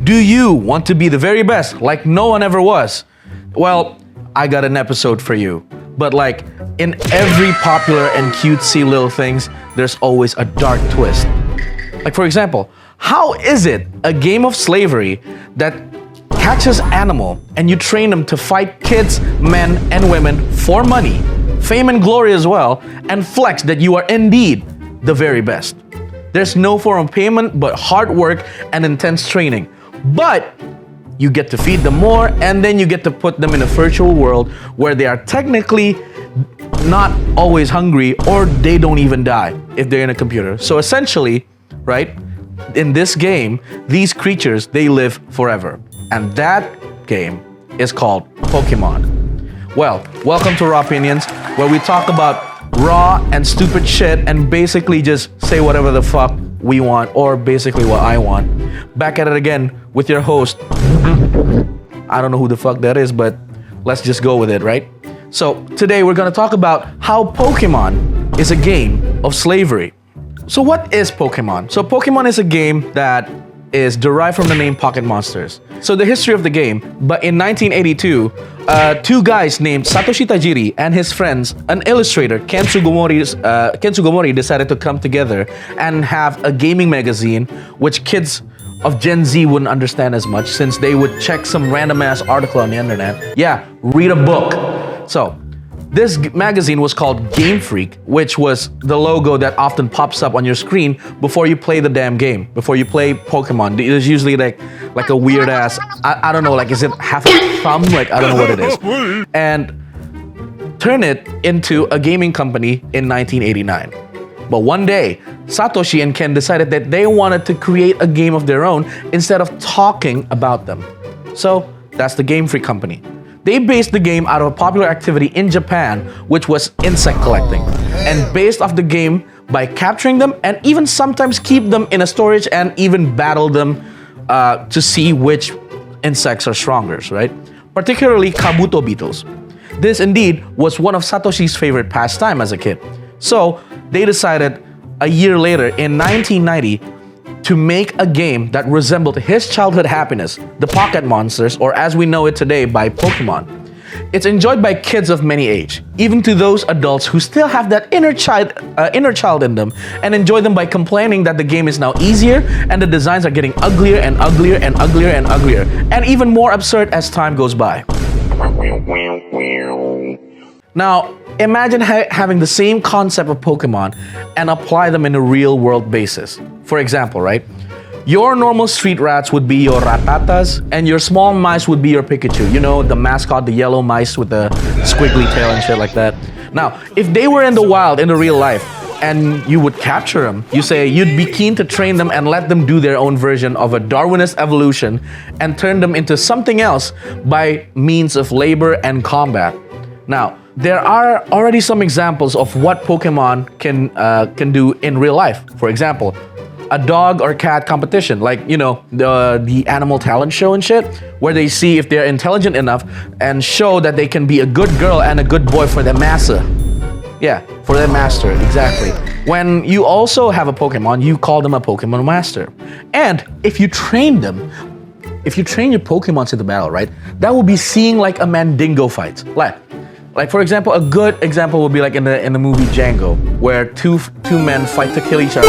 Do you want to be the very best, like no one ever was? Well, I got an episode for you. But like in every popular and cutesy little things, there's always a dark twist. Like for example, how is it a game of slavery that catches animal and you train them to fight kids, men, and women for money, fame and glory as well, and flex that you are indeed the very best? There's no form of payment but hard work and intense training. But you get to feed them more, and then you get to put them in a virtual world where they are technically not always hungry, or they don't even die if they're in a computer. So essentially, right, in this game, these creatures, they live forever. And that game is called Pokemon. Well, welcome to Rawpinions, where we talk about raw and stupid shit and basically just say whatever the fuck we want, or basically what I want. Back at it again with your host. I don't know who the fuck that is, but let's just go with it, right? So today we're gonna talk about how Pokemon is a game of slavery. So what is Pokemon? So Pokemon is a game that is derived from the name Pocket Monsters. So the history of the game, but in 1982, two guys named Satoshi Tajiri and his friends, an illustrator, Ken Sugimori, decided to come together and have a gaming magazine, which kids of Gen Z wouldn't understand as much since they would check some random ass article on the internet. Yeah, read a book. So this magazine was called Game Freak, which was the logo that often pops up on your screen before you play the damn game. Before you play Pokemon, there's usually like a weird ass, I don't know, like is it half a thumb? Like I don't know what it is. And turn it into a gaming company in 1989. But one day, Satoshi and Ken decided that they wanted to create a game of their own instead of talking about them. So that's the Game Freak company. They based the game out of a popular activity in Japan, which was insect collecting, and based off the game by capturing them and even sometimes keep them in a storage and even battle them to see which insects are stronger, right? Particularly kabuto beetles. This indeed was one of Satoshi's favorite pastime as a kid. So they decided a year later in 1990 to make a game that resembled his childhood happiness, the Pocket Monsters, or as we know it today by Pokemon. It's enjoyed by kids of many age, even to those adults who still have that inner child in them and enjoy them by complaining that the game is now easier and the designs are getting uglier and uglier and uglier and uglier, and even more absurd as time goes by. Now, imagine having the same concept of Pokemon and apply them in a real world basis. For example, right? Your normal street rats would be your Ratatas, and your small mice would be your Pikachu. You know, the mascot, the yellow mice with the squiggly tail and shit like that. Now, if they were in the wild, in the real life, and you would capture them, you say you'd be keen to train them and let them do their own version of a Darwinist evolution and turn them into something else by means of labor and combat. Now, there are already some examples of what Pokemon can do in real life. For example, a dog or cat competition, like, you know, the animal talent show and shit, where they see if they're intelligent enough and show that they can be a good girl and a good boy for their MASSUH. Yeah, for their master, exactly. When you also have a Pokemon, you call them a Pokemon master. And if you train them, if you train your Pokemon to the battle, right, that will be seeing like a Mandingo fight. Like for example, a good example would be like in the movie Django, where two men fight to kill each other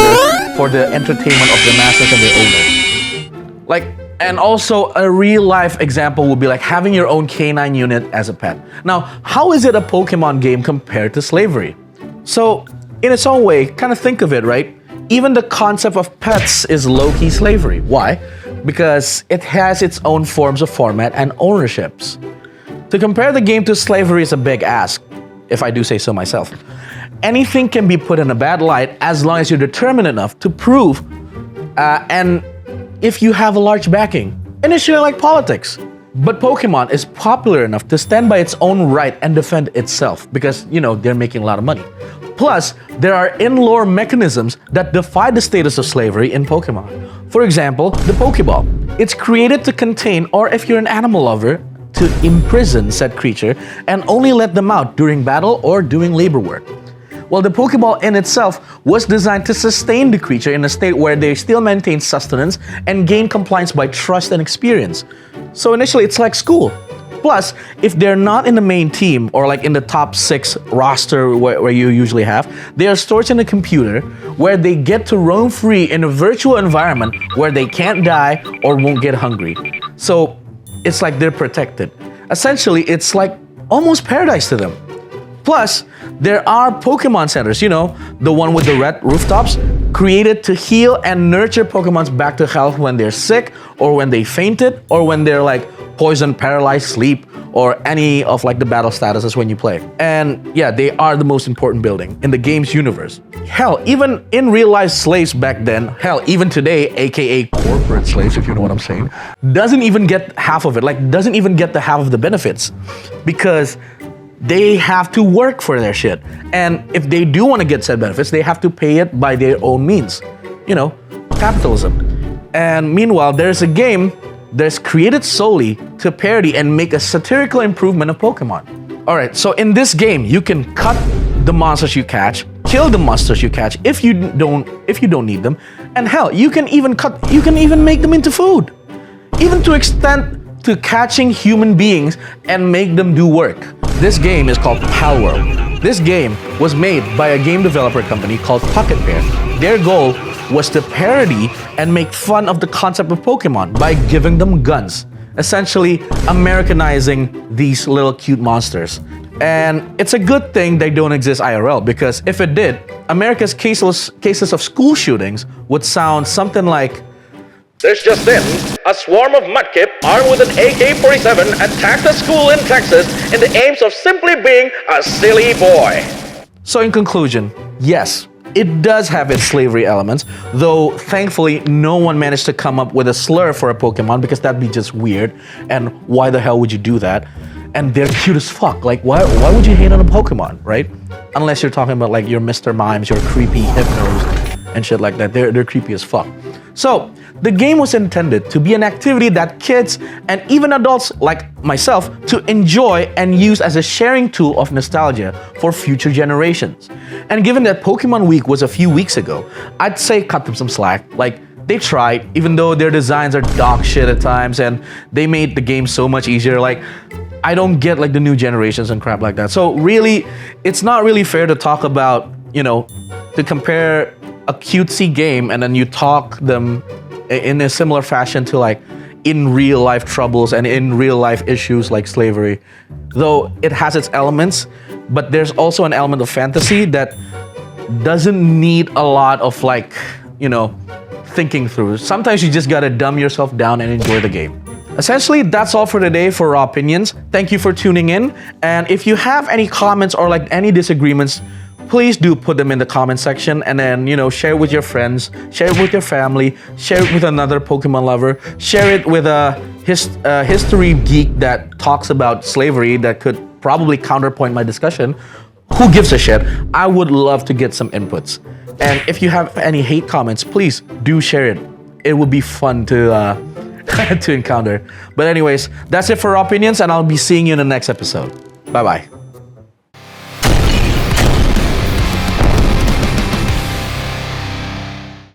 for the entertainment of the masters and their owners. Like, and also a real life example would be like having your own canine unit as a pet. Now, how is it a Pokemon game compared to slavery? So, in its own way, kind of think of it, right? Even the concept of pets is low-key slavery. Why? Because it has its own forms of format and ownerships. To compare the game to slavery is a big ask, if I do say so myself. Anything can be put in a bad light as long as you're determined enough to prove, and if you have a large backing. Initially like politics. But Pokemon is popular enough to stand by its own right and defend itself because, you know, they're making a lot of money. Plus, there are in-lore mechanisms that defy the status of slavery in Pokemon. For example, the Pokeball. It's created to contain, or if you're an animal lover, to imprison said creature and only let them out during battle or doing labor work. Well, the Pokeball in itself was designed to sustain the creature in a state where they still maintain sustenance and gain compliance by trust and experience. So initially, it's like school. Plus, if they're not in the main team or like in the top 6 roster where you usually have, they are stored in a computer where they get to roam free in a virtual environment where they can't die or won't get hungry. So it's like they're protected. Essentially, it's like almost paradise to them. Plus, there are Pokemon centers, the one with the red rooftops, created to heal and nurture Pokemons back to health when they're sick or when they fainted or when they're like poisoned, paralyzed, sleep, or any of like the battle statuses when you play. And yeah, they are the most important building in the game's universe. Hell, even in real life slaves back then, hell, even today, aka corporate slaves, if you know what I'm saying, doesn't even get half of it, doesn't even get the half of the benefits because they have to work for their shit. And if they do want to get said benefits, they have to pay it by their own means. Capitalism. And meanwhile, there's a game that's created solely to parody and make a satirical improvement of Pokemon. Alright, so in this game, you can cut the monsters you catch, kill the monsters you catch if you don't need them, and hell, you can even make them into food. Even to extent to catching human beings and make them do work. This game is called Palworld. This game was made by a game developer company called Pocket Pair. Their goal was to parody and make fun of the concept of Pokemon by giving them guns, essentially Americanizing these little cute monsters. And it's a good thing they don't exist IRL, because if it did, America's cases of school shootings would sound something like, "There's just in, a swarm of mudkip armed with an AK-47 attacked a school in Texas in the aims of simply being a silly boy." So in conclusion, yes, it does have its slavery elements, though thankfully no one managed to come up with a slur for a Pokemon because that'd be just weird, and why the hell would you do that? And they're cute as fuck. Like, why would you hate on a Pokemon, right? Unless you're talking about like your Mr. Mimes, your creepy hypnos, and shit like that. They're creepy as fuck. So the game was intended to be an activity that kids and even adults like myself to enjoy and use as a sharing tool of nostalgia for future generations. And given that Pokemon Week was a few weeks ago, I'd say cut them some slack. Like, they tried, even though their designs are dog shit at times and they made the game so much easier. Like, I don't get like the new generations and crap like that. So really, it's not really fair to talk about, to compare a cutesy game and then you talk them in a similar fashion to like in real life troubles and in real life issues like slavery. Though it has its elements, but there's also an element of fantasy that doesn't need a lot of like, thinking through. Sometimes you just gotta dumb yourself down and enjoy the game. Essentially, that's all for today for Raw Opinions. Thank you for tuning in. And if you have any comments or like any disagreements, please do put them in the comment section and then, share it with your friends, share it with your family, share it with another Pokemon lover, share it with a history geek that talks about slavery that could probably counterpoint my discussion. Who gives a shit? I would love to get some inputs. And if you have any hate comments, please do share it. It would be fun to to encounter. But anyways, that's it for Raw Opinions, and I'll be seeing you in the next episode. Bye-bye.